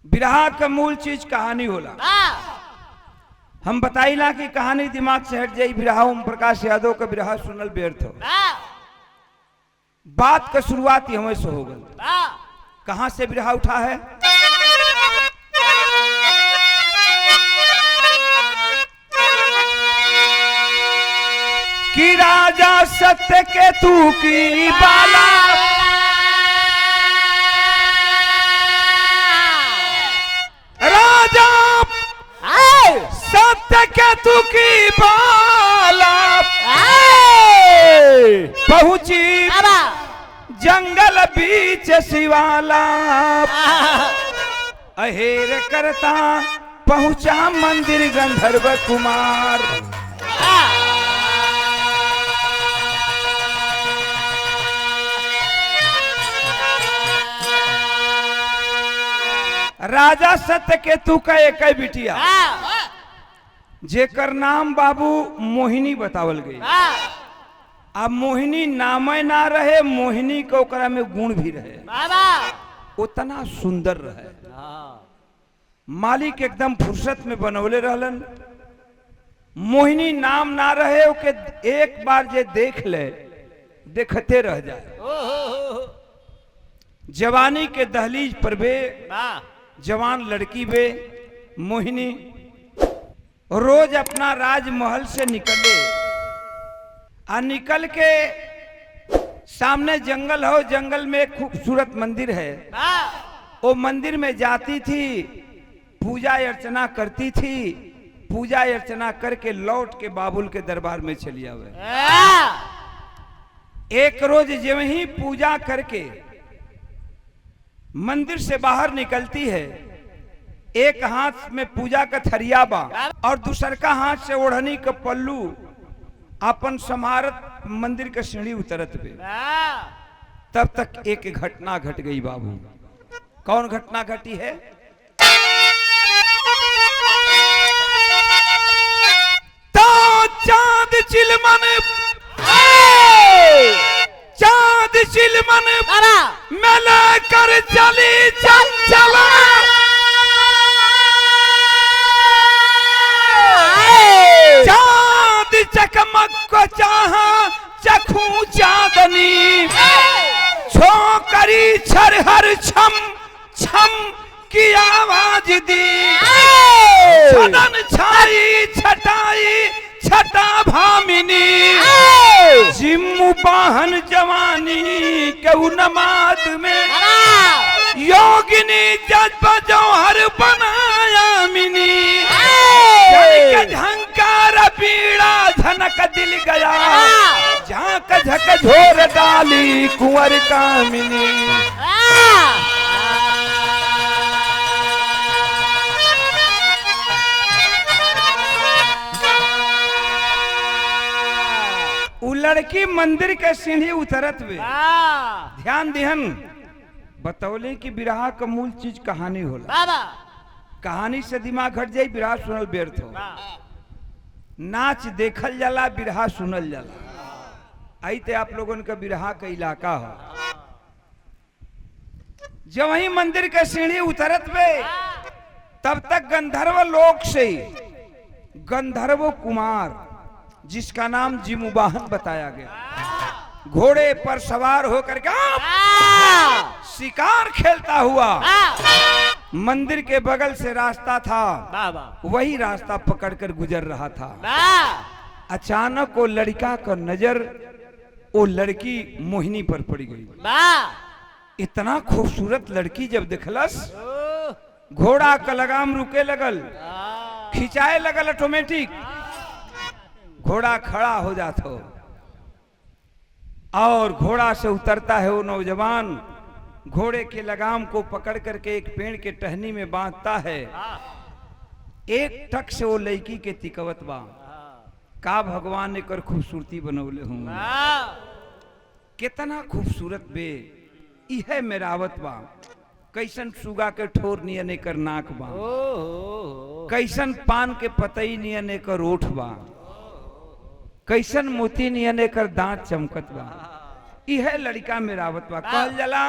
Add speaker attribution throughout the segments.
Speaker 1: बिरहा का मूल चीज कहानी होला। हम बताइला कि कहानी दिमाग से हट जाई। बिरहा ओम प्रकाश यादव का बिरहा सुनल व्यर्थ हो। बात का शुरुआत ही हमें से हो गई। कहां से बिरहा उठा है? कि राजा सत्य केतु की बाला राजा सत्य केतु की बाला पहुंची जंगल बीच शिवाला अहेर करता पहुंचा मंदिर गंधर्व कुमार। राजा सत्य केतु का एक बिटिया जेकर नाम बाबू मोहिनी बतावल गई। अब मोहिनी नामे ना रहे, मोहिनी को ओकरा में गुण भी रहे, उतना सुंदर रहे। मालिक एकदम फुर्सत में बनौले रहलन। मोहिनी नाम ना रहे ओके एक बार जे देख ले देखते रह जाए। जवानी के दहलीज पर बे जवान लड़की बे मोहिनी रोज अपना राजमहल से निकले आ निकल के सामने जंगल हो, जंगल में एक खूबसूरत मंदिर है, वो मंदिर में जाती थी, पूजा अर्चना करती थी, पूजा अर्चना करके लौट के बाबुल के दरबार में चली आवे। एक रोज जब ही पूजा करके मंदिर से बाहर निकलती है, एक हाथ में पूजा का थरिया बा और दूसर का हाथ से ओढ़नी का पल्लू अपन समारत मंदिर का सीढ़ी उतरत पे। तब तक एक घटना घट गई बाबू। कौन घटना घटी है? तो चांद चिलमन मिल कर चली चंचला चांद चकमक को चाहा चखू चांदनी छोकरी छरहर छम छम की आवाज दी छदन छाई छटाई छटा भामिनी जिम्मू बाहन जवानी केहू नमाज में योगिनी जज्बा जौहर बनाया मिनी झंकार पीड़ा धनक दिल गया झांक झक झोर डाली कुंवर कामिनी। लड़की मंदिर के सीढ़ी उतरत वे ध्यान दिहन बतौले कि बिरहा का मूल चीज कहानी होला। कहानी से दिमाग हट जाई, बिरहा सुनल व्यर्थ हो। नाच देखल जाला, बिरहा सुनल जाला। आई ते आप लोगों का बिरहा का इलाका हो। जब वही मंदिर के सीढ़ी उतरत वे तब तक गंधर्व लोक से गंधर्व कुमार जिसका नाम जिमुबाहन बताया गया घोड़े पर सवार होकर के शिकार खेलता हुआ मंदिर के बगल से रास्ता था, वही रास्ता पकड़कर गुजर रहा था। अचानक वो लड़का का नजर वो लड़की मोहिनी पर पड़ गई। इतना खूबसूरत लड़की जब देखलस घोड़ा का लगाम रुके लगल, खिंचाए लगल ऑटोमेटिक। घोड़ा खड़ा हो जाता और घोड़ा से उतरता है वो नौजवान, घोड़े के लगाम को पकड़ करके एक पेड़ के टहनी में बांधता है। एक टक से वो लड़की के तिकवत बा। का भगवान ने कर खूबसूरती बनौले हूं, कितना खूबसूरत बे। यह मेरावत बा। कैसन सुगा के ठोर नियन कर नाक बा, कैसन पान के पतई नियन कर ओठ बा, कैसन मोती नियन कर दांत चमकत बा। यह लड़का मेरावत बा। कहल जला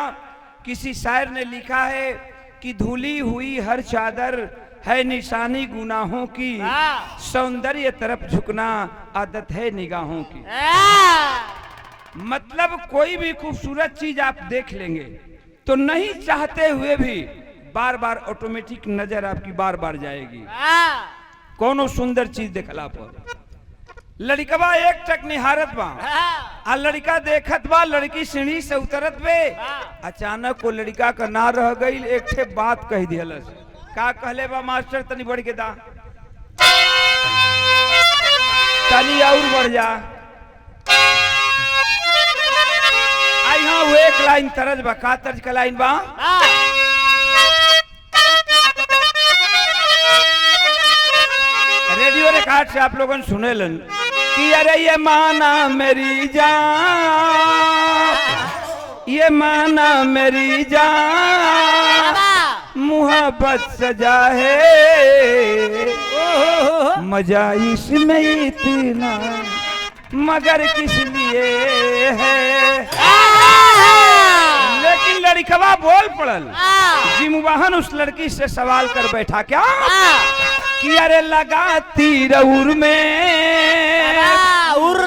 Speaker 1: किसी शायर ने लिखा है कि धुली हुई हर चादर है निशानी गुनाहों की, सौंदर्य तरफ झुकना आदत है निगाहों की। मतलब कोई भी खूबसूरत चीज आप देख लेंगे तो नहीं चाहते हुए भी बार बार ऑटोमेटिक नजर आपकी बार बार जाएगी कोनो सुंदर चीज देखला पर। लड़कवा एक टक निहारत बा आ लड़का देखत बा, लड़की सीढ़ी से उतरत बे, अचानक वो लड़का का ना रह गई, एक ठे बात कह दियलस। का कहले बा मास्टर, तनी बढ़ के दा, तनी और बढ़ जा। आई हाँ वो एक लाइन तरज बा, का तर्ज का लाइन बा? रेडियो रिकॉर्ड से आप लोगों ने सुने लन कि अरे ये माना मेरी जान, ये माना मेरी जान, मुहब्बत सजा है, मजा इसमें इतना मगर किस लिए है। लेकिन लड़कवा बोल पड़ल। जिमवाहन उस लड़की से सवाल कर बैठा, क्या कि अरे लगा तीर उर में, उर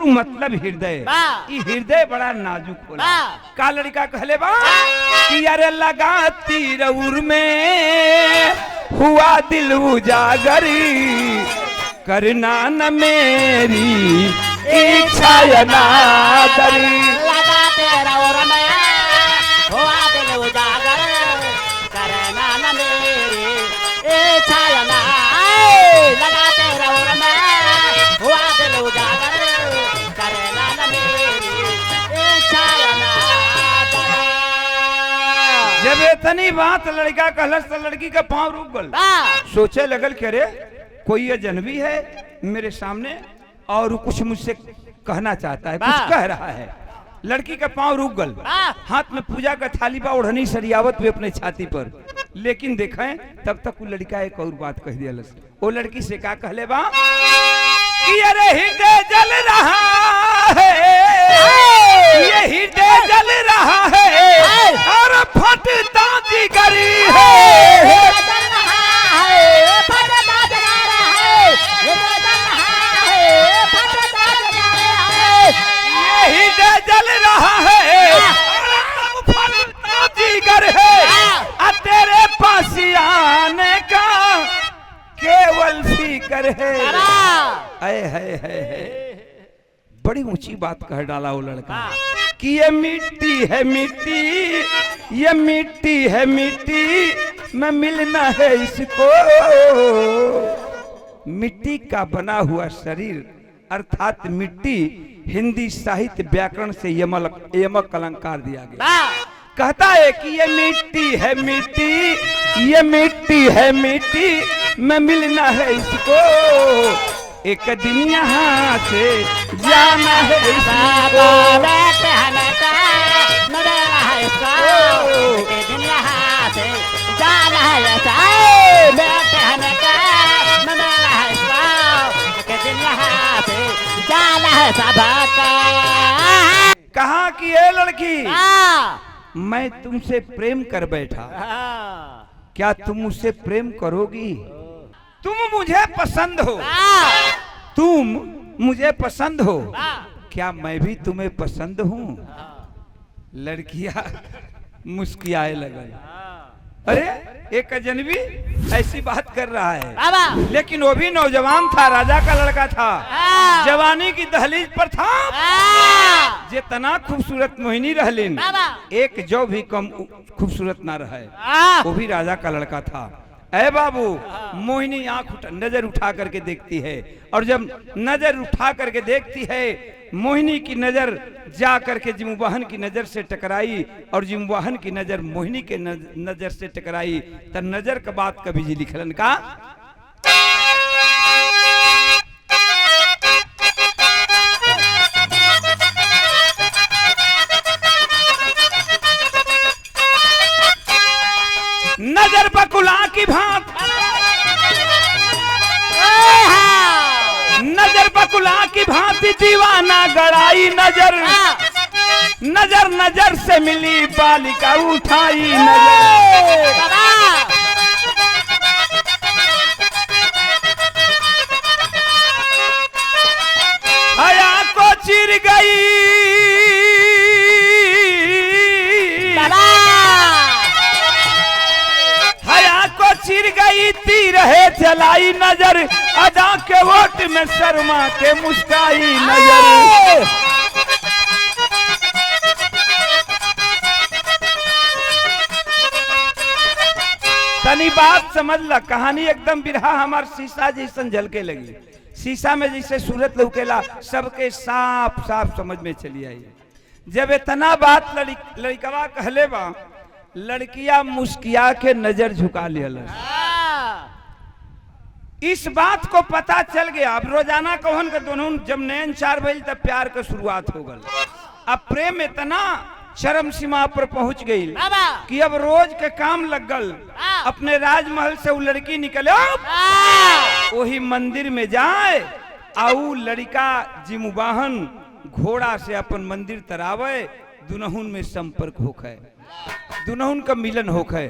Speaker 1: मतलब हृदय, ये हृदय बड़ा नाजुक होला। का लड़का कहले बा कि अरे लगा तीर उर में, हुआ दिल उजागरी, करना न मेरी इच्छा या नादरी।
Speaker 2: लगा तेरा उर में, हुआ दिल उजागर, करना न मेरी इच्छा या नादरी। लगा तेरा उर में, हुआ दिल उजागर, करना न मेरी इच्छा या नादरी।
Speaker 1: जब इतनी बात लड़का कहलस तो लड़की का पांव रुक गल। सोचे लगल कि अरे कोई अजनबी है मेरे सामने और कुछ मुझसे कहना चाहता है, कुछ कह रहा है। लड़की का पांव रुक गल, हाथ में पूजा का थाली बा, ओढ़नी सरियावत हुए अपने छाती पर। लेकिन देखें तब तक वो लड़का एक और बात कह दिया। वो लड़की से का कहले बा कि अरे हृदय जल रहा है, ये हृदय जल रहा है और फटता जिगरी है। हृदय जल रहा है और फटता जिगर है, तेरे पास आने का केवल फिक्र है। बड़ी ऊंची बात कह डाला वो लड़का कि ये मिट्टी है मिट्टी, ये मिट्टी है मिट्टी में मिलना है इसको। मिट्टी का बना हुआ शरीर अर्थात मिट्टी हिंदी साहित्य व्याकरण से यमक अलंकार दिया गया। कहता है कि ये मिट्टी है मिट्टी, ये मिट्टी है मिट्टी में मिलना है इसको, एक दिन यहाँ से जाना है इसको। कहा कि ये लड़की मैं तुमसे प्रेम कर बैठा, क्या तुम मुझसे प्रेम करोगी? तुम मुझे पसंद हो, तुम मुझे पसंद हो, क्या मैं भी तुम्हें पसंद हूँ? लड़कियां मुस्कुराए लगे। अरे एक अजनबी ऐसी बात कर रहा है, लेकिन वो भी नौजवान था, राजा का लड़का था, जवानी की दहलीज पर था। जितना खूबसूरत मोहिनी रहलीन, एक जो भी कम खूबसूरत ना रहे, वो भी राजा का लड़का था। ऐ बाबू, मोहिनी नजर उठा करके देखती है, और जब नजर उठा करके देखती है, मोहिनी की नजर जा करके जिमवाहन की नजर से टकराई, और जिमवाहन की नजर मोहिनी के नजर से टकराई। तो नजर का बात कभी जी लिखलन का नजर बकुला की भांत, नजर बकुला की भांति दीवाना गड़ाई नजर, नजर नजर से मिली बालिका उठाई नजर।
Speaker 2: बाबा
Speaker 1: हया को चिर गई
Speaker 2: बाबा
Speaker 1: हया को चिर गई तीर है चलाई नजर अदा के वोट में शर्मा के मुस्काई नजर। तनी बात समझ ला कहानी एकदम बिरहा हमार शीशा जैसन झलके लगी। शीशा में जैसे सूरत लौकेला सबके साफ साफ समझ में चली आई। जब इतना बात लड़कवा कहले बा लड़किया मुस्किया के नजर झुका लिया। इस बात को पता चल गया। अब रोजाना कौन के दोनों जब नैन चार बजे तब प्यार का शुरुआत हो गल। अब प्रेम इतना चरम सीमा पर पहुंच गई कि अब रोज के काम लग गल। अपने राजमहल से वो लड़की निकले वही मंदिर में जाए आऊ लड़का जिमुबाहन घोड़ा से अपन मंदिर तरावे दुनहुन में संपर्क होखे दुनहुन का मिलन होखे।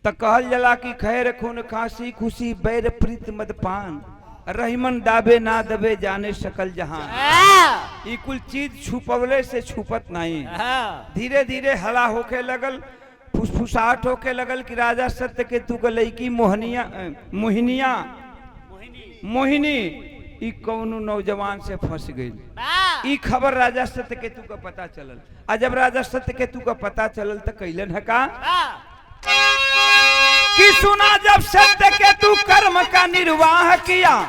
Speaker 1: त कहल जला कि खैर खून खांसी खुशी बैर प्रीत मदपान रहीमन दाबे ना दबे जाने सकल जहां। ई कुल चीज छुपवले से छुपत नहीं। धीरे धीरे हला होके लगल फुसफुसाहट होके लगल कि राजा सत्य के तू का लड़की मोहिनी ई कौनो नौजवान से फंस गई। ई खबर राजा सत्य के तू का पता चलल। आ जब राजा सत्य के तू का पता चलल तो कैलन है का कि सुना जब सत्य के तू कर्म का निर्वाह किया।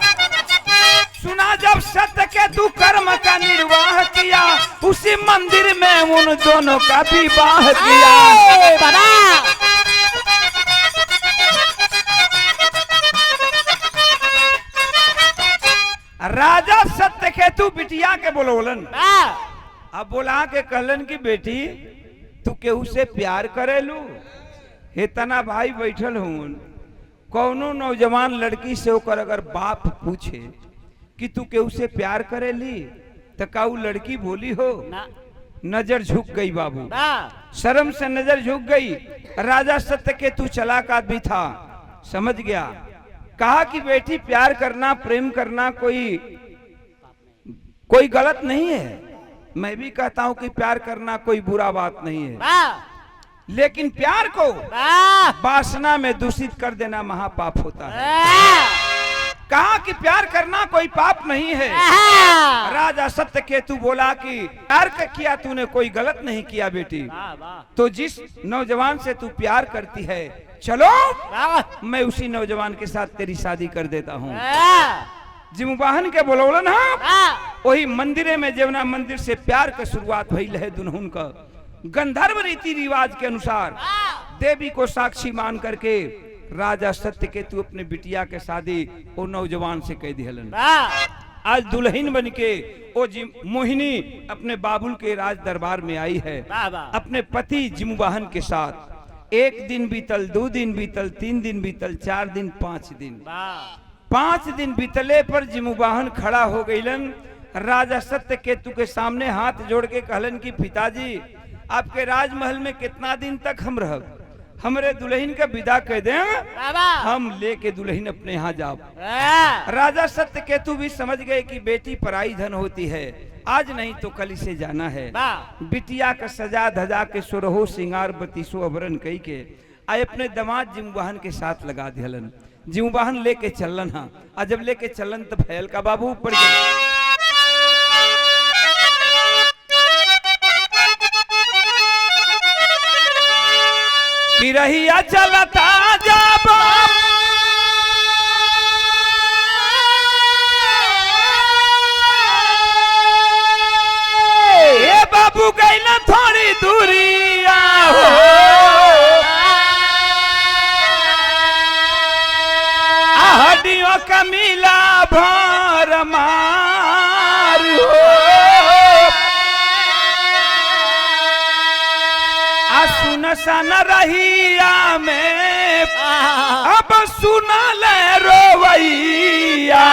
Speaker 1: सुना जब सत्य के तू कर्म का निर्वाह किया उसी मंदिर में उन दोनों का विवाह किया। राजा सत्य के तू बिटिया के बोलोलन। अब बोला के कहलन की बेटी तू केहू से प्यार करेलू। हे तना भाई बैठल हूं कौनो नौजवान लड़की से होकर अगर बाप पूछे कि तू केहू से प्यार करेली तो काऊ लड़की बोली हो नजर झुक गई बाबू। शर्म से नजर झुक गई। राजा सत्य के तू चालाक आदमी था समझ गया। कहा कि बेटी प्यार करना प्रेम करना कोई गलत नहीं है। मैं भी कहता हूं कि प्यार करना कोई बुरा बात नहीं है लेकिन प्यार को वासना में दूषित कर देना महापाप होता है। कहा कि प्यार करना कोई पाप नहीं है। राजा सत्य केतु बोला कि प्यार किया तूने कोई गलत नहीं किया बेटी। तो जिस नौजवान से तू प्यार करती है चलो मैं उसी नौजवान के साथ तेरी शादी कर देता हूँ। जिमुबाहन के बोलौलन वही मंदिरे में जेवना मंदिर से प्यार का शुरुआत भइल है दुनहुन का गंधर्व रीति रिवाज के अनुसार देवी को साक्षी मान करके राजा सत्य केतु अपने बिटिया के शादी वो नौजवान से कह दिहलन। आज दुल्हन बन के वो मोहिनी अपने बाबुल के राज दरबार में आई है अपने पति जिमुबाहन के साथ। 1 दिन बीतल 2 दिन बीतल 3 दिन बीतल 4 दिन 5 दिन 5 दिन बीतले पर जिमुबाहन खड़ा हो गईलन। राजा सत्य केतु के सामने हाथ जोड़ के कहलन कि पिताजी आपके राजमहल में कितना दिन तक हम रह हमरे दुल्हन का विदा कह दे हम लेके दुल्हन अपने यहाँ जाओ। राजा सत्य केतु भी समझ गए कि बेटी पराई धन होती है आज नहीं तो कल इसे जाना है। बिटिया का सजा धजा के सोरहो सिंगार बतीसो अभरण कई के आए अपने दामाद जिमुबाहन के साथ लगा दिहलन। जिमुबाहन लेके चलन हाँ और जब लेके चलन तब फैल का बाबू पड़ गया। कि रहिया चलता जब ए बाबू गई ना थोड़ी दूरी हो हड्डियों का मिला भर मार हो सुन सन रहिया में अब सुना ले रोवैया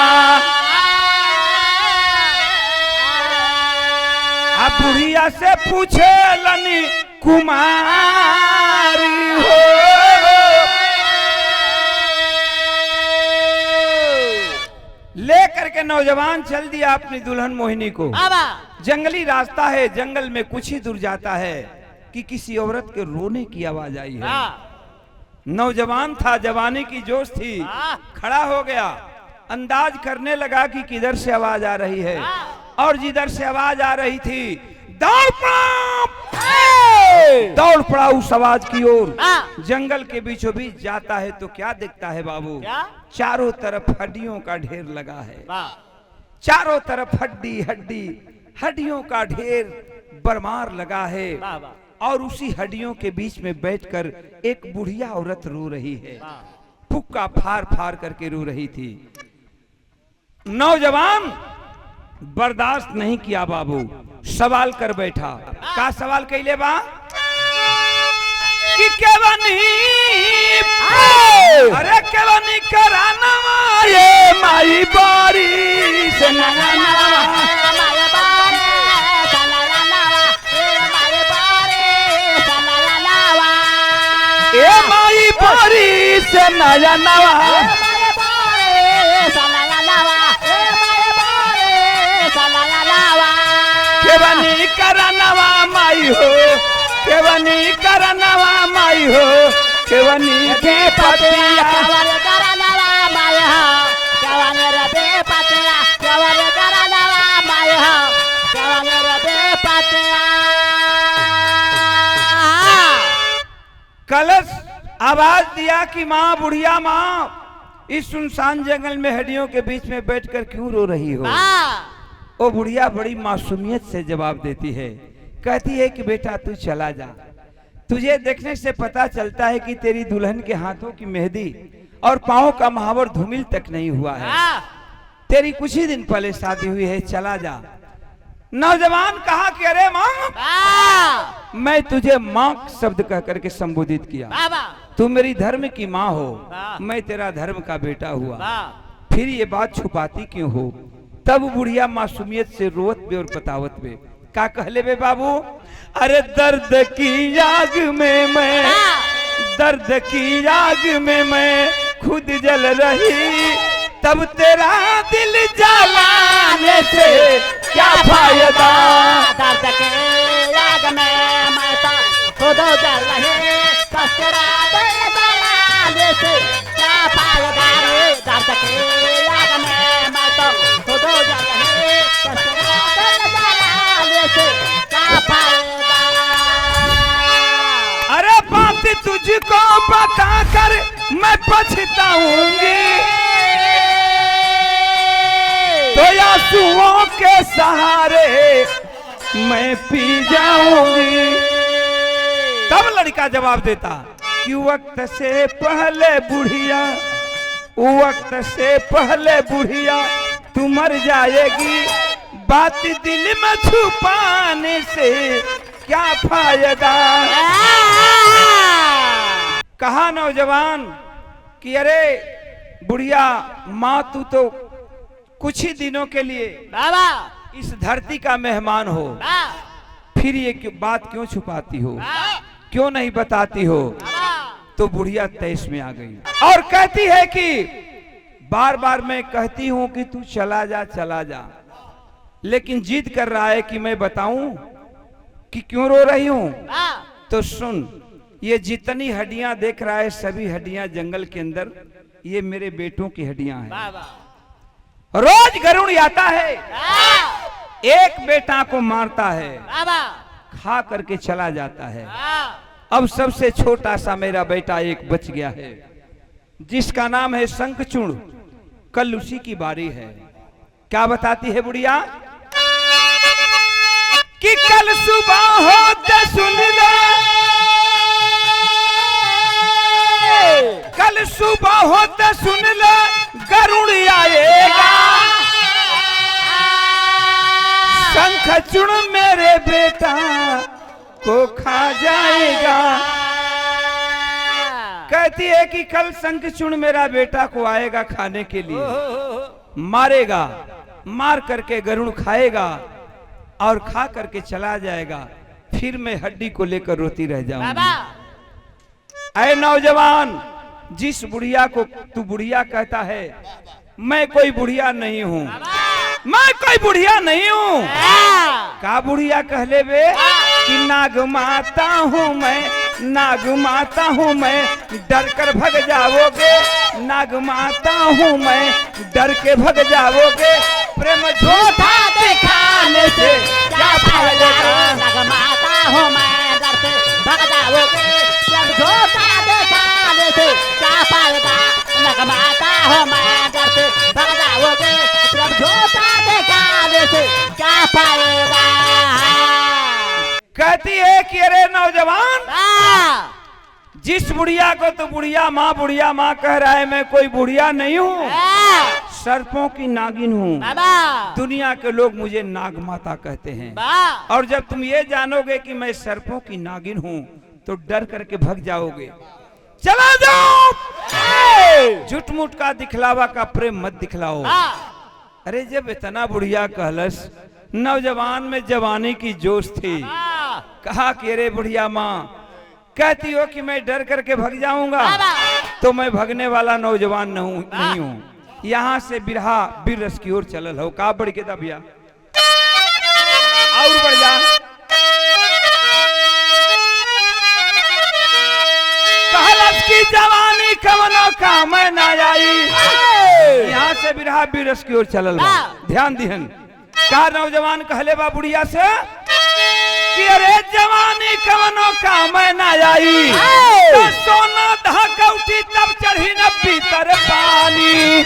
Speaker 1: बुढ़िया बुढ़िया से पूछे लनी कुमारी हो। ले करके नौजवान चल दिया अपनी दुल्हन मोहिनी को। जंगली रास्ता है, जंगल में कुछ ही दूर जाता है कि किसी औरत के रोने की आवाज आई है। नौजवान था, जवानी की जोश थी, खड़ा हो गया, अंदाज करने लगा कि किधर से आवाज आ रही है। और जिधर से आवाज आ रही थी दौड़ पड़ा उस आवाज की ओर। जंगल के बीचों बीच जाता है तो क्या देखता है बाबू? चारों तरफ हड्डियों का ढेर लगा है। चारों तरफ हड्डी हड्डी, हड्डियों का ढेर बरमार लगा है। और उसी हड्डियों के बीच में बैठकर एक बुढ़िया औरत रो रही है, फुक्का फाड़ फाड़ करके रो रही थी। नौजवान बर्दाश्त नहीं किया बाबू, सवाल कर बैठा। का सवाल कैले बा कि केवनी, अरे केवनी कराना ये माई बारी से ए माई बारी से नया नवा, केवनी करनवा माई हो, केवनी करनवा माई हो, केवनी के पतिया
Speaker 2: करनवा माई हो, केवनी रे पतिया, केवनी करनवा माई हो, केवनी रे पतिया।
Speaker 1: कलश आवाज दिया कि माँ, बुढ़िया माँ, इस सुनसान जंगल में हड्डियों के बीच में बैठकर क्यों रो रही हो? वो बुढ़िया बड़ी मासूमियत से जवाब देती है, कहती है कि बेटा तू चला जा, तुझे देखने से पता चलता है कि तेरी दुल्हन के हाथों की मेहंदी और पांव का महावर धूमिल तक नहीं हुआ है। तेरी कुछ ही दिन पहले शादी हुई है, चला जा। नौजवान कहा कि अरे माँ, मैं तुझे माँ शब्द कह करके संबोधित किया, तू मेरी धर्म की माँ हो, मैं तेरा धर्म का बेटा हुआ, फिर ये बात छुपाती क्यों हो? तब बुढ़िया मासूमियत से रोवत बे और बतावत बे। का कहले बे बाबू? अरे दर्द की आग में मैं, दर्द की आग में मैं खुद जल रही, तब तेरा दिल जलाने से क्या फायदा?
Speaker 2: दर्द की आग में मैं तो खुद जल रही, तब तेरा दिल जलाने से क्या फायदा? दर्द की आग में मैं तो खुद जल रही, तब तेरा दिल जलाने से क्या फायदा?
Speaker 1: अरे बात तुझको बताकर मैं पछताऊंगी, तो आंसुओं के सहारे मैं पी जाऊंगी। तब लड़का जवाब देता कि वक्त से पहले बुढ़िया, वक्त से पहले बुढ़िया तू मर जाएगी, बात दिल में छुपाने से क्या फायदा? कहा नौजवान कि अरे बुढ़िया माँ, तू तो कुछ ही दिनों के लिए इस धरती का मेहमान हो, फिर ये बात क्यों छुपाती हो, क्यों नहीं बताती हो? तो बुढ़िया तेज में आ गई और कहती है कि बार बार मैं कहती हूं कि तू चला जा, चला जा, लेकिन जिद कर रहा है कि मैं बताऊं कि क्यों रो रही हूं। तो सुन, ये जितनी हड्डियां देख रहा है, सभी हड्डियां जंगल के अंदर ये मेरे बेटों की हड्डियां हैं। रोज गरुड़ आता है, एक बेटा को मारता है, खा करके चला जाता है। अब सबसे छोटा सा मेरा बेटा एक बच गया है, जिसका नाम है शंखचूड़। कल उसी की बारी है। क्या बताती है बुढ़िया कि कल सुबह होते सुन ले, कल सुबह होते सुन ले गरुड़ आएगा, शंखचूड़ मेरे बेटा को खा जाएगा। कहती है कि कल शंखचूड़ मेरा बेटा को आएगा खाने के लिए, मारेगा, मार करके गरुड़ खाएगा। और खा करके चला जाएगा, फिर मैं हड्डी को लेकर रोती रह जाऊंगी।
Speaker 2: बाबा
Speaker 1: ऐ नौजवान, जिस बुढ़िया को तू बुढ़िया कहता है, मैं कोई बुढ़िया नहीं हूँ, मैं कोई बुढ़िया नहीं हूँ। का बुढ़िया कहले बे कि नाग माता हूँ मैं, नाग माता हूँ मैं, डर कर भग जाओगे, नाग माता हूँ मैं, डर के भग जाओगे। प्रेम झूठा दिखाने से क्या फायदा,
Speaker 2: नाग माता हूँ मैं, डर से भग जाओगे। प्रेम झूठा दिखाने से क्या फायदा, नाग माता हूँ मैं, डर से भग जाओगे। प्रेम झूठा दिखाने से क्या फायदा।
Speaker 1: कहती है कि अरे नौजवान, जिस बुढ़िया को तो बुढ़िया माँ कह रहा है, मैं कोई बुढ़िया नहीं हूँ, सर्पों की नागिन हूँ। दुनिया के लोग मुझे नाग माता कहते हैं। और जब तुम ये जानोगे कि मैं सर्पों की नागिन हूँ तो डर करके भग जाओगे। चला जाओ, झूठ मूठ का दिखलावा का प्रेम मत दिखलाओ। अरे जब इतना बुढ़िया कहलस, नौजवान में जवानी की जोश थी, कहा कि अरे बुढ़िया माँ, कहती हो कि मैं डर करके भग जाऊंगा, तो मैं भगने वाला नौजवान नहीं हूँ। यहाँ से बिरहा बीर रस की ओर चलल हो। का बढ़ के दबिया और बढ़ जा। कहलस की जवानी कवनो काम न आई। यहाँ से बिरहा बीर रस की ओर चलल हो। ध्यान दिहन। का नौजवान कहले बा बुढ़िया से कि अरे जवानी कवनो काम न आई, तो सोना धक उठी तब चढ़ी न भीतर पानी।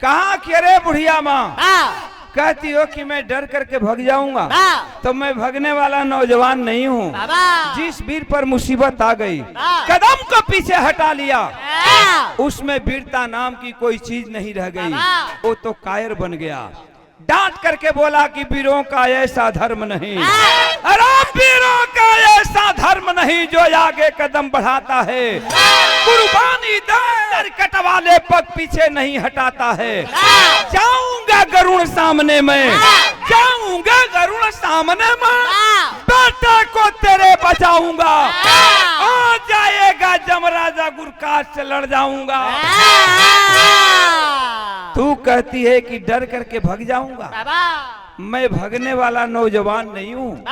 Speaker 1: कहा कि अरे बुढ़िया माँ, कहती हो कि मैं डर करके भग जाऊंगा, तो मैं भगने वाला नौजवान नहीं हूँ। जिस वीर पर मुसीबत आ गई, कदम को पीछे हटा लिया, उसमें वीरता नाम की कोई चीज नहीं रह गई, वो तो कायर बन गया। डांट करके बोला कि वीरों का ऐसा धर्म नहीं, अरे वीरों का ऐसा धर्म नहीं जो आगे कदम बढ़ाता है, कुर्बानी दर कट वाले पग पीछे नहीं हटाता है। जाऊंगा गरुड़ सामने में, जाऊंगा गरुड़ सामने में, बेटे को तेरे बचाऊंगा, आ जाएगा जमराजा गुरकाज से लड़ जाऊंगा। तू कहती है कि डर करके भग जाऊंगा, मैं भगने वाला नौजवान नहीं हूँ।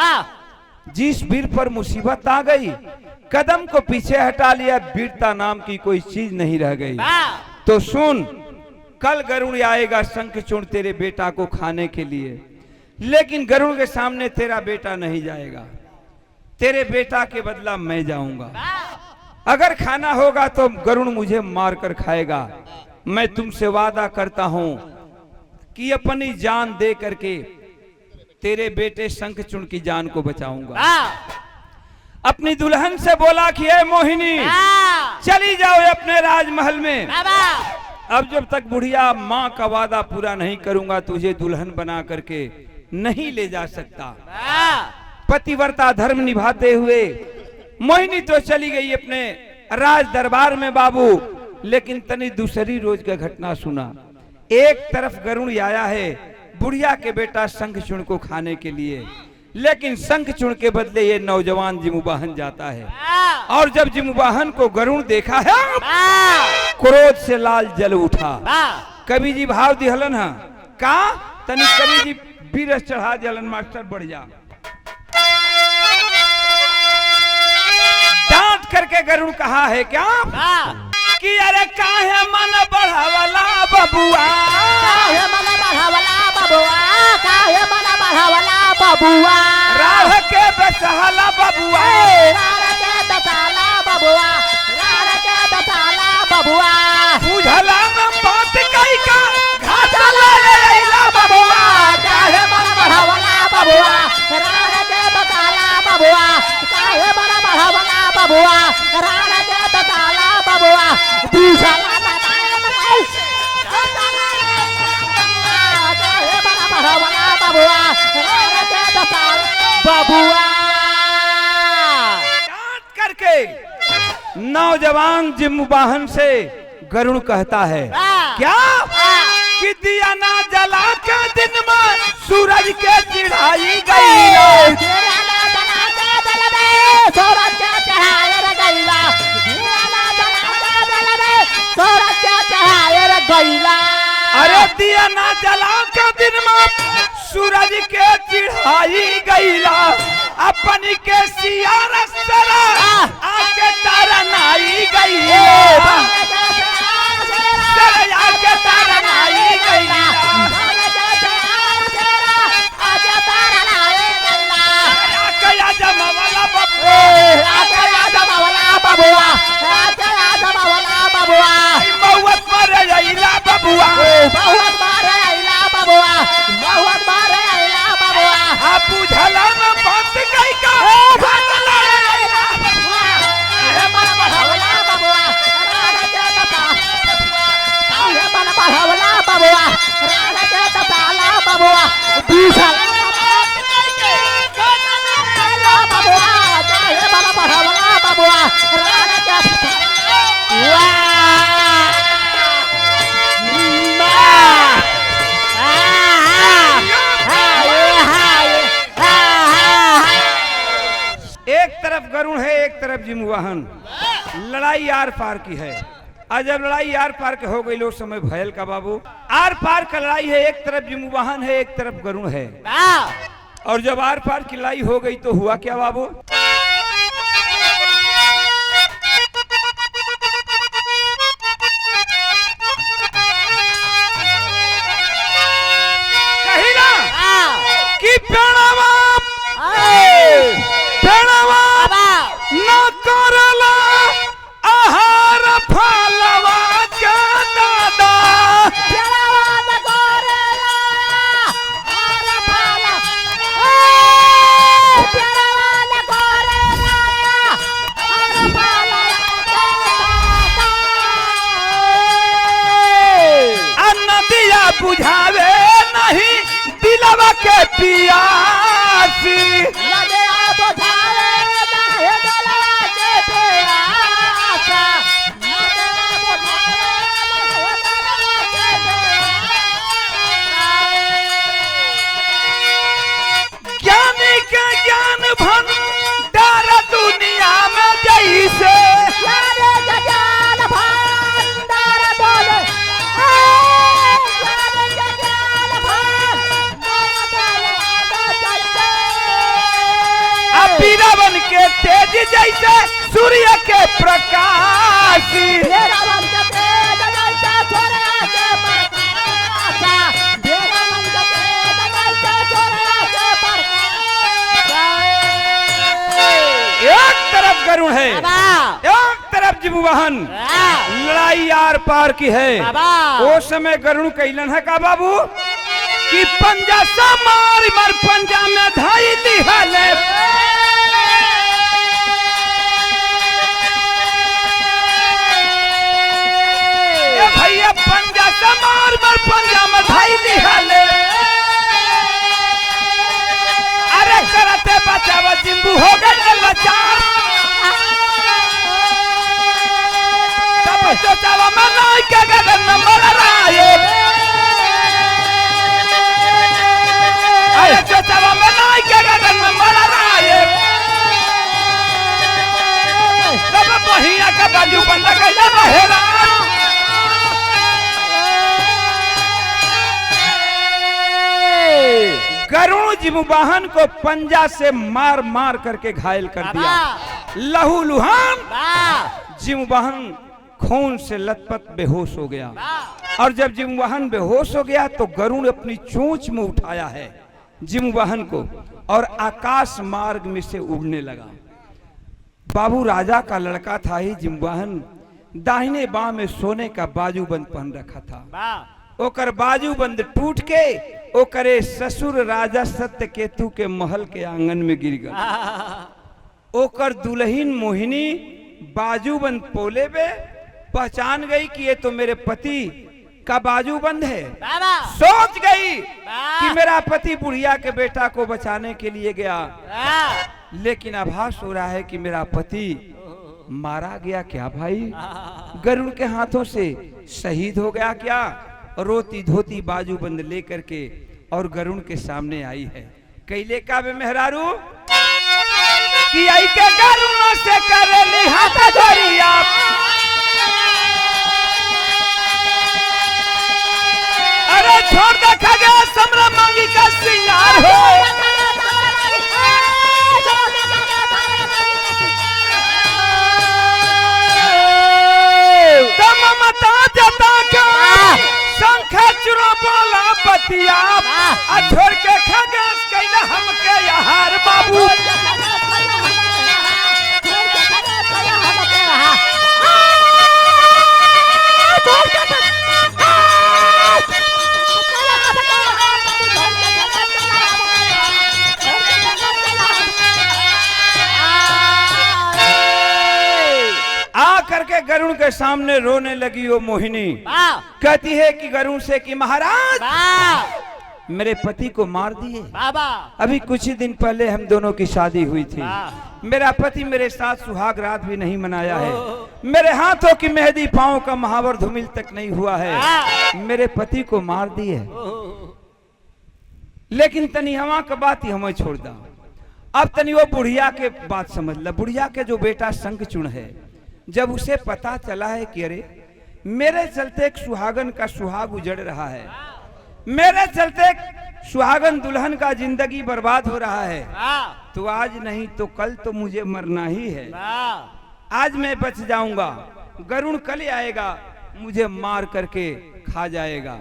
Speaker 1: जिस वीर पर मुसीबत आ गई, कदम को पीछे हटा लिया, वीरता नाम की कोई चीज नहीं रह गई। तो सुन, कल गरुड़ आएगा शंखचूड़ तेरे बेटा को खाने के लिए, लेकिन गरुड़ के सामने तेरा बेटा नहीं जाएगा, तेरे बेटा के बदला मैं जाऊंगा। अगर खाना होगा तो गरुड़ मुझे मार कर खाएगा। मैं तुमसे वादा करता हूं कि अपनी जान दे करके तेरे बेटे शंखचूड़ की जान को बचाऊंगा। अपनी दुल्हन से बोला कि ए मोहिनी, चली जाओ अपने राजमहल में। अब जब तक बुढ़िया माँ का वादा पूरा नहीं करूंगा, तुझे दुल्हन बना करके नहीं ले जा सकता। पतिव्रता धर्म निभाते हुए मोहिनी तो चली गई अपने राज दरबार में बाबू, लेकिन तनी दूसरी रोज का घटना सुना। एक तरफ गरुड़ आया है बुढ़िया के बेटा शंखचूड़ को खाने के लिए, लेकिन शंखचूड़ के बदले ये नौजवान जिमुबाहन जाता है। और जब जिमुबाहन को गरुड़ देखा है, क्रोध से लाल जल उठा। कवि जी भाव दिहलन है का, तनी कवि जी बीरस चढ़ा दिहलन, मास्टर बढ़ जा। डांट करके गरुड़ कहा है क्या कि अरे काहे मन बढ़ावला बबुआ,
Speaker 2: काहे मन बढ़ावला बबुआ, काहे मन बढ़ावला बबुआ,
Speaker 1: राह के बसहला बबुआ,
Speaker 2: राह के बसहला बबुआ, राह के बसहला बबुआ,
Speaker 1: बुझला न बात कई का
Speaker 2: घाटा लेला बबुआ, काहे मन बढ़ावला बबुआ, राह के बसहला बबुआ, काहे मन बढ़ावला बबुआ, राह के बसहला बबुआ, दूसरा बबुआ, बबुआ
Speaker 1: नौजवान जिम्मुवाहन से गरुड़ कहता है क्या कि दिया ना जला के दिन में सूरज के चिढ़ाई गई
Speaker 2: सूरज के चढ़ाए रे गैला सूरज के चढ़ाए रे गैला
Speaker 1: अरे दिया ना जला के दिन में सूरज के चिढ़ाई गईला अपनी के सियारा सरा आके तारा नाई गईला सरा आके तारा नाई गईला
Speaker 2: आके तारा नाई गईला
Speaker 1: आके आजा मवाला बबुआ
Speaker 2: आके आजा मवाला बबुआ आके आजा मवाला बबुआ
Speaker 1: बहुत मारे आइला बबुआ
Speaker 2: बहुत मारे आइला बबुआ बहुत मारे आइला बबुआ
Speaker 1: आ बुझला में बात गई का
Speaker 2: भागला आइला बबुआ अरे मन बढ़ावला बबुआ राधा के तपा अरे मन बढ़ावला बबुआ राधा के तपाला बबुआ दूसरा बबुआ चाहे मन बढ़ावला बबुआ राधा के
Speaker 1: एक तरफ गरुड़ है एक तरफ जिम्मुवाहन लड़ाई आर पार की है। आज जब लड़ाई आर पार के हो गई लो समय भयल का बाबू आर पार का लड़ाई है एक तरफ जिम्मुवाहन है एक तरफ गरुड़ है और जब आर पार की लड़ाई हो गई तो हुआ क्या बाबू कही ना कि प्रणवा न करला आहार फलवा के दादा नदिया बुझावे नहीं दिलवा के पियासी ज्ञानी के ज्ञान भंडार दुनिया में जैसे बीरावन के तेज जैसे सूर्य के प्रकाश एक तरफ गरुड़ है एक तरफ जिम्मुवाहन लड़ाई आर पार की है वो समय गरुड़ कैलन है का बाबू कि पंजा सा मार मर पंजा में धाई दिहले भैया पंजा सा मार मर पंजा में धाई दिहले अरे करते बचावा जिम्बू हो गए लाचार तब तो चावा मनाई के गगन में मराए अरे जो चावा मनाई के गगन में मराए तब बहिया का बाजू बंद कैला बहेरा गरुड़ जिम्मुवाहन को पंजा से मार मार करके घायल कर दिया लहू लुहान जिम्मुवाहन खून से लथपथ बेहोश हो गया और जब जिम्मुवाहन बेहोश हो गया तो गरुड़ अपनी चोंच में उठाया है जिम्मुवाहन को और आकाश मार्ग में से उड़ने लगा। बाबू राजा का लड़का था ही जिम्मुवाहन दाहिने बाह में सोने का बाजूबंद पहन रखा था ओकर बाजूबंद टूट के ओकरे ससुर राजा सत्यकेतु के महल के आंगन में गिर गया। ओकर दुल्हन मोहिनी बाजूबंद पोले में पहचान गई कि ये तो मेरे पति का बाजूबंद है। सोच गई कि मेरा पति बुढ़िया के बेटा को बचाने के लिए गया, लेकिन आभास हो रहा है कि मेरा पति मारा गया क्या भाई? गरुड़ के हाथों से शहीद हो गया क्या? रोती धोती बाजूबंद लेकर के और गरुड़ के सामने आई है। कैले का बे मेहरारू कि आई के गरुड़ से करेली हाथ जोड़िया, अरे छोड़ देखा गया समरा मांगी का सिंगार हो। बोला बतिया छोड़ के खगेश कैला हमके यार बाबू। करके गरुड़ के सामने रोने लगी वो मोहिनी। कहती है कि गरुड़ से कि महाराज मेरे पति को मार दिए। अभी कुछ ही दिन पहले हम दोनों की शादी हुई थी। मेरा पति मेरे साथ सुहाग रात भी नहीं मनाया है। मेरे हाथों की मेहंदी पांव का महावर धूमिल तक नहीं हुआ है। मेरे पति को मार दिए। लेकिन तनी हवा का बात ही हमें छोड़ दा। अब तनी वो बुढ़िया के बात समझ ला। बुढ़िया के जो बेटा शंखचूड़ है, जब उसे पता चला है कि अरे मेरे चलते एक सुहागन का सुहाग उजड़ रहा है, मेरे चलते एक सुहागन दुल्हन का जिंदगी बर्बाद हो रहा है, तो आज नहीं तो कल तो मुझे मरना ही है। आज मैं बच जाऊंगा, गरुड़ कल आएगा मुझे मार करके खा जाएगा,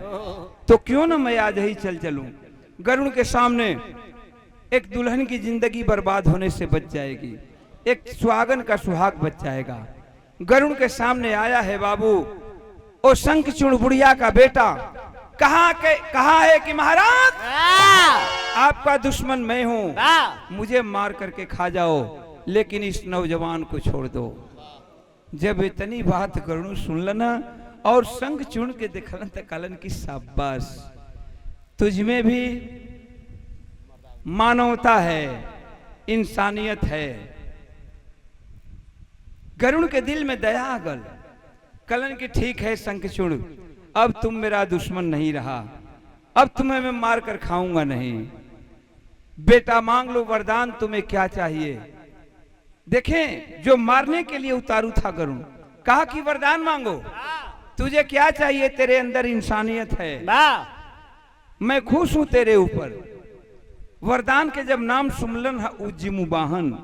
Speaker 1: तो क्यों ना मैं आज ही चलूं। गरुड़ के सामने एक दुल्हन की जिंदगी बर्बाद होने से बच जाएगी, एक सुहागन का सुहाग बच जाएगा। गरुड़ के सामने आया है बाबू ओ शंखचूड़ बुढ़िया का बेटा। कहा है कि महाराज आपका दुश्मन मैं हूं, मुझे मार करके खा जाओ, लेकिन इस नौजवान को छोड़ दो। जब इतनी बात गरुड़ सुन लेना और शंखचूड़ के देखलन त कहलन की शाबाश, तुझमें भी मानवता है, इंसानियत है। गरुड़ के दिल में दया आ गल। कलन की ठीक है शंखचूड़, अब तुम मेरा दुश्मन नहीं रहा, अब तुम्हें मैं मार कर खाऊंगा नहीं। बेटा मांग लो वरदान, तुम्हें क्या चाहिए। देखें जो मारने के लिए उतारू था गरुड़, कहा कि वरदान मांगो, तुझे क्या चाहिए। तेरे अंदर इंसानियत है, मैं खुश हूं तेरे ऊपर। वरदान के जब नाम सुमलन है जिमुबाहन,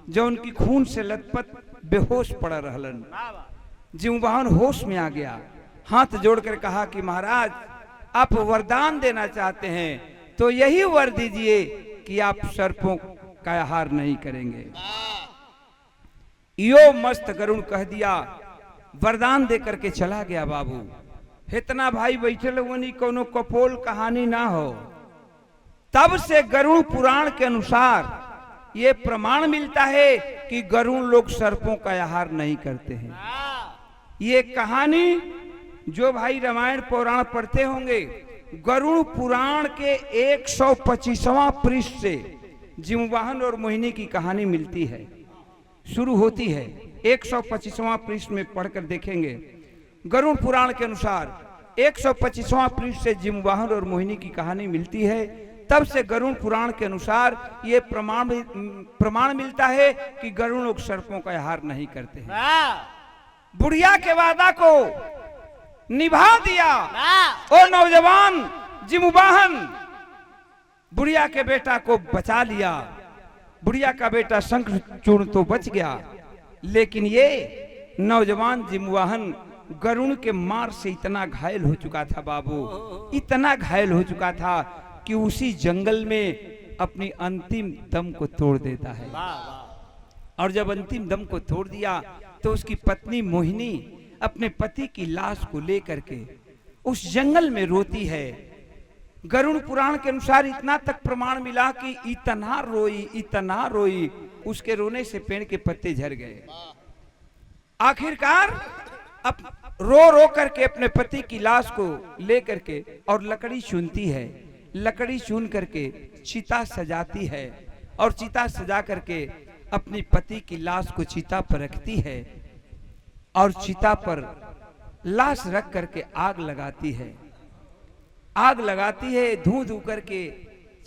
Speaker 1: जो उनकी खून से लथपथ बेहोश पड़ा रहलन, जिमुबाहन होश में आ गया, हाथ जोड़कर कहा कि महाराज आप वरदान देना चाहते हैं तो यही वर दीजिए कि आप सर्पों का आहार नहीं करेंगे। यो मस्त गरुड़ कह दिया, वरदान दे करके चला गया। बाबू इतना भाई बैठे वनी कोनो कपोल कहानी ना हो। तब से गरुड़ पुराण के अनुसार ये प्रमाण मिलता है कि गरुड़ लोग सर्पों का आहार नहीं करते हैं। ये कहानी जो भाई रामायण पुराण पढ़ते होंगे, गरुड़ पुराण के 125वां पृष्ठ से जिमुबाहन और मोहिनी की कहानी मिलती है, शुरू होती है। 125वां पृष्ठ में पढ़कर देखेंगे। गरुड़ पुराण के अनुसार 125वां पृष्ठ से जिमुबाहन और मोहिनी की कहानी मिलती है। तब से गरुड़ पुराण के अनुसार ये प्रमाण मिलता है कि गरुड़ लोग सर्पों का आहार नहीं करते हैं। बुढ़िया के वादा को निभा दिया और नौजवान जिमुबाहन बुढ़िया के बेटा को बचा लिया। बुढ़िया का बेटा शंखचूड़ तो बच गया, लेकिन ये नौजवान जिमुबाहन गरुड़ के मार से इतना घायल हो चुका था बाबू, इतना घायल हो चुका था कि उसी जंगल में अपनी अंतिम दम को तोड़ देता है। और जब अंतिम दम को तोड़ दिया तो उसकी पत्नी मोहिनी अपने पति की लाश को लेकर के उस जंगल में रोती है। गरुड़ पुराण के अनुसार इतना तक प्रमाण मिला कि इतना रोई, उसके रोने से पेड़ के पत्ते झड़ गए। आखिरकार अब रो रो करके अपने पति की लाश को लेकर के और लकड़ी चुनती है, लकड़ी चुन करके चिता सजाती है और चिता सजा करके अपनी पति की लाश को चिता पर रखती है और चिता पर लाश रख करके आग लगाती है। आग लगाती है, धू धू करके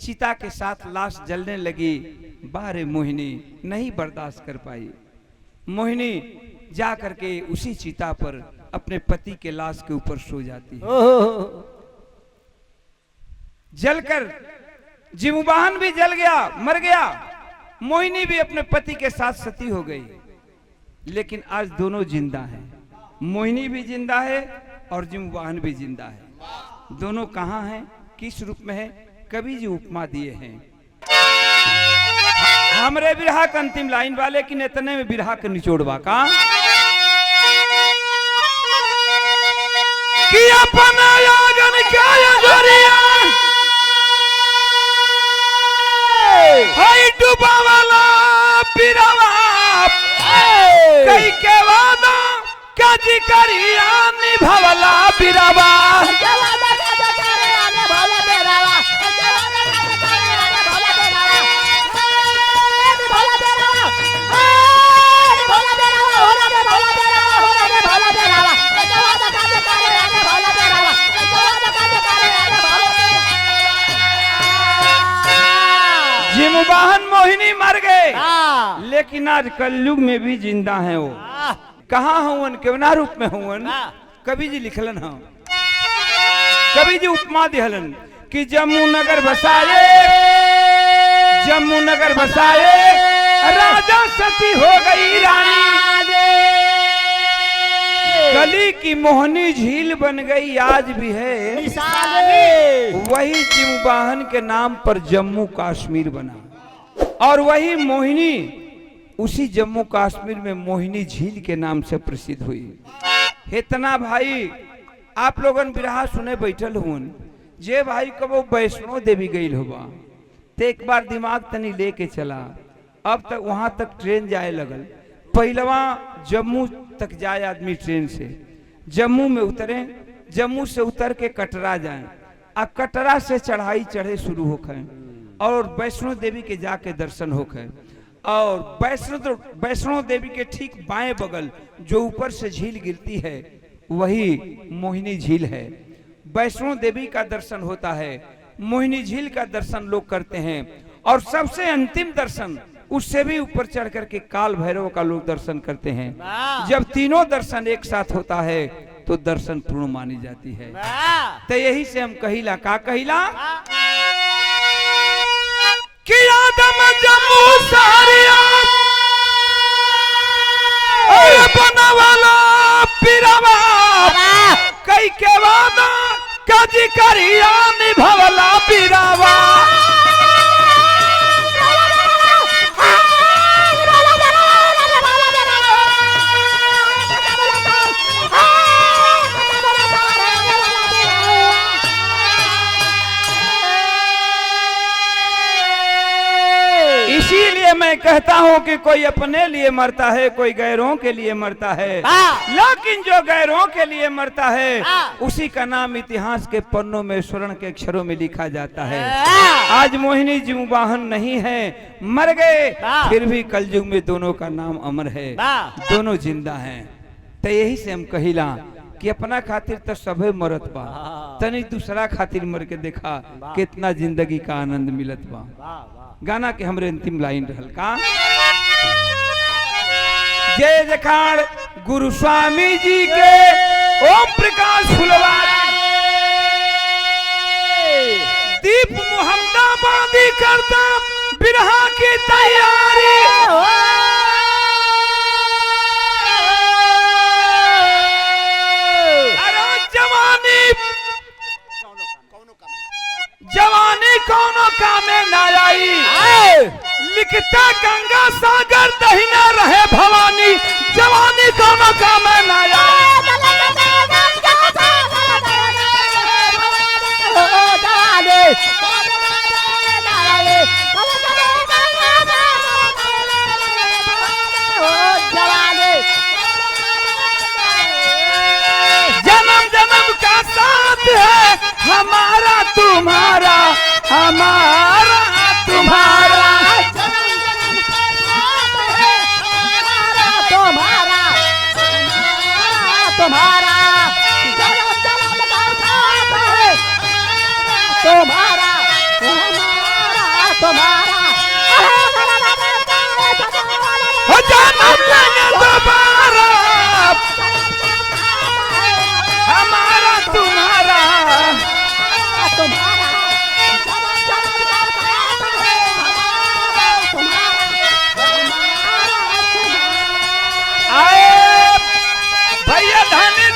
Speaker 1: चिता के साथ लाश जलने लगी। बारे मोहिनी नहीं बर्दाश्त कर पाई। मोहिनी जा करके उसी चिता पर अपने पति के लाश के ऊपर सो जाती है। जलकर जिमुबाहन भी जल गया, मर गया। मोहिनी भी अपने पति के साथ सती हो गई। लेकिन आज दोनों जिंदा हैं। मोहिनी भी जिंदा है और जिमुबाहन भी जिंदा है। दोनों कहाँ हैं, किस रूप में है, कवि जी उपमा दिए हैं। हमरे बिरहा का अंतिम लाइन वाले कि इतने में बिरहा के निचोड़वा का कि अपना यागन क्या जरिया हाय डूबा वाला बिरवा कई के वादा क्या जी करिया निभावला बिरवा जिमुबाहन मोहिनी मर गए, लेकिन आज कलयुग में भी जिंदा हैं वो। कहाँ हुवन, केवना रूप में हुवन। कवि जी लिखलन हाँ, कवि जी उपमा दिहलन कि जम्मू नगर बसाए, जम्मू नगर बसाए राजा सती हो गई रानी। गली की मोहनी झील बन गई आज भी है। वही जिमुबाहन के नाम पर जम्मू कश्मीर बना और वही मोहिनी उसी जम्मू कश्मीर में मोहिनी झील के नाम से प्रसिद्ध हुई। इतना भाई आप लोगन बिरहा सुने बैठल हुन, जे भाई कब वो वैष्णो देवी गई होगा तो एक बार दिमाग तनी लेके चला। अब तक वहां तक ट्रेन जाए लगल। पहलवा जम्मू तक जाए आदमी ट्रेन से, जम्मू में उतरे, जम्मू से उतर के कटरा जाए, अब कटरा से चढ़ाई चढ़े शुरू होखे और वैष्णो देवी के जाके दर्शन होखे। और वैष्णो देवी के ठीक बाएं बगल जो ऊपर से झील गिरती है वही मोहिनी झील है। वैष्णो देवी का दर्शन होता है, मोहिनी झील का दर्शन लोग करते हैं और सबसे अंतिम दर्शन उससे भी ऊपर चढ़ करके काल भैरव का लोग दर्शन करते हैं। जब तीनों दर्शन एक साथ होता है तो दर्शन पूर्ण मानी जाती है। तो यही से हम कहिला का कहिला कि आदम जम्मू सारिया बना वाला बिरवा कई के वादा काजी करिया निभावला बिरवा। इसीलिए मैं कहता हूं कि कोई अपने लिए मरता है, कोई गैरों के लिए मरता है, लेकिन जो गैरों के लिए मरता है उसी का नाम इतिहास के पन्नों में स्वर्ण के अक्षरों में लिखा जाता है। आज मोहिनी जिमुबाहन नहीं है, मर गए, फिर भी कलयुग में दोनों का नाम अमर है, दोनों जिंदा हैं। तो यही से हम कहिला कि अपना खातिर तो सभे मरत बा, तनी दूसरा खातिर मर के देखा कितना जिंदगी का आनंद मिलत बा। गाना के हमरे अंतिम लाइन रहल का जय जखाड़ गुरु स्वामी जी के ओम प्रकाश फुलवारी दीप मुहम्मदाबादी करता बिरहा की तैयारी। जवानी कौनो कामे ना आई, लिखता गंगा सागर दहिना रहे भवानी, जवानी कौनो कामे ना आई। जन्म जन्म का साथ है हमारा तुम्हारा, हमारा तुम्हारा।
Speaker 2: तुम्हारा तुम्हारा तुम्हारा
Speaker 1: हो जन्म लेंगे दोबारा हमारा तुम्हारा आए भैया धनी